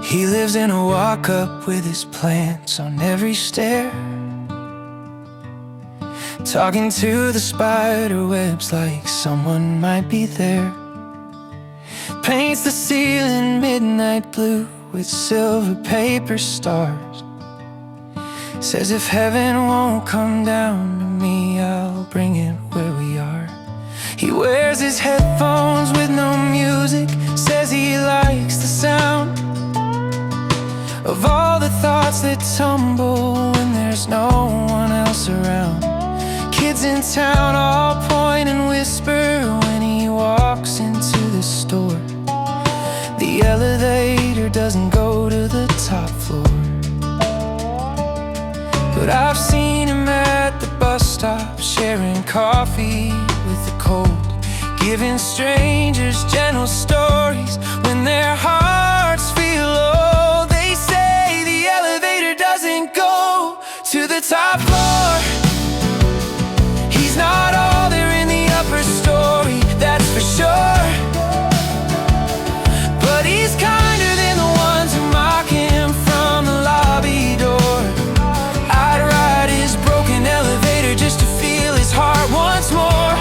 He lives in a walk-up with his plants on every stair, talking to the spider webs like someone might be there. Paints the ceiling midnight blue with silver paper stars. Says if heaven won't come down to me, I'll bring it where we are. He wears his headphones with no music, says he likes the sound of all the thoughts that tumble when there's no one else around. Kids in town all point and whisper when he walks into the store. The elevator doesn't go to the top floor, but I've seen him at the bus stop, sharing coffee with the cold, giving strangers gentle stories when their hearts feel low. They say the elevator doesn't go to the top floor. He's not all there in the upper story, that's for sure, but he's kinder than the ones who mock him from the lobby door. I'd ride his broken elevator just to feel his heart once more.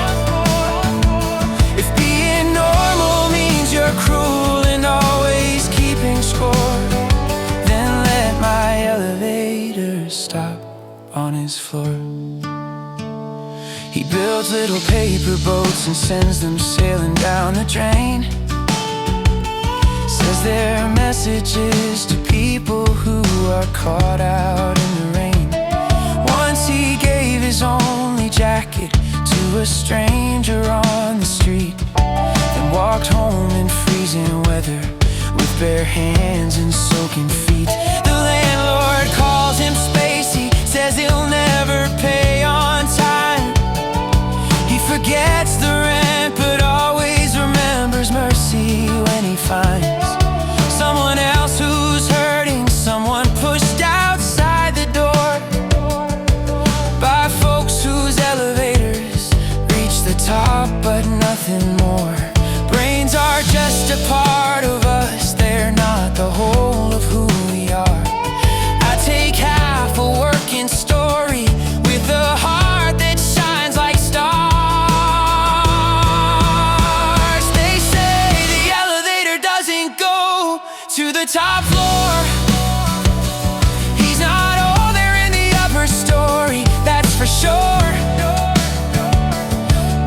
If being normal means you're cruel and always keeping score, then let my elevator stop on his floor. He builds little paper boats and sends them sailing down the drain. Says they're messages to people who are caught out in the rain. Once he gave his only jacket to a stranger on the street, then walked home in freezing weather with bare hands and soaking feet. The landlord calls him spacey, says he'll never pay on time. He forgets the rent but always remembers mercy when he finds someone else who's hurting, someone pushed outside the door by folks whose elevators reach the top but nothing more. Brains are just a part of us, they're not the whole of who we are. I take half a working story with a heart that shines like stars. They say the elevator doesn't go to the top floor. He's not all there in the upper story, that's for sure,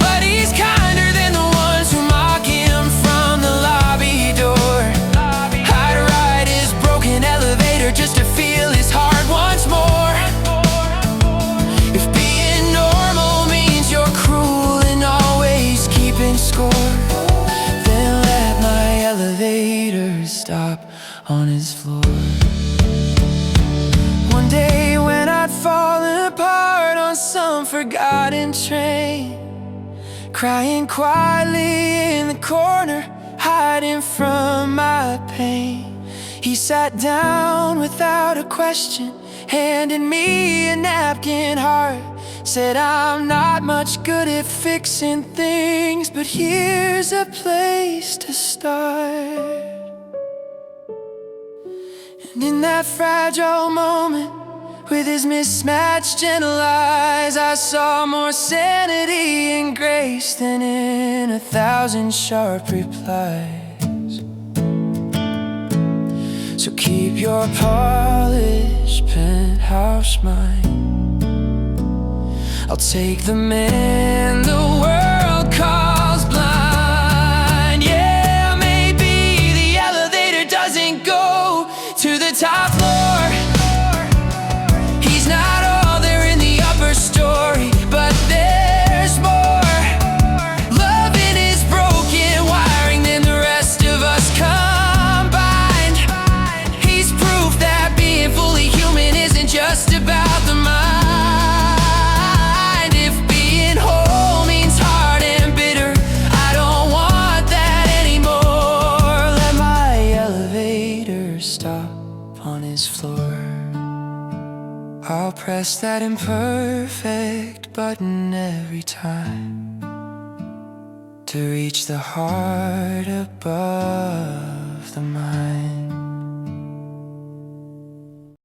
but he's kinder than the ones who mock him from the lobby door. I'd ride his broken elevator just to feel his heart once more. If being normal means you're cruel and always keeping score, then let my elevator stop on his floor. One day when I'd fallen apart on some forgotten train, crying quietly in the corner, hiding from my pain, he sat down without a question, handed me a napkin heart, said I'm not much good at fixing things, but here's a place to start. And in that fragile moment, with his mismatched gentle eyes, I saw more sanity and grace than in 1,000 sharp replies. So keep your polished penthouse mind, I'll take the man the world calls blind. Yeah, maybe the elevator doesn't go to the top floor. He's not all there in the upper story, but there's more. Love in his broken wiring than the rest of us combined. He's proof that being fully human isn't just about the mind. If being whole means hard and bitter, I don't want that anymore. Let my elevator stop on his floor. I'll press that imperfect button every time to reach the heart above.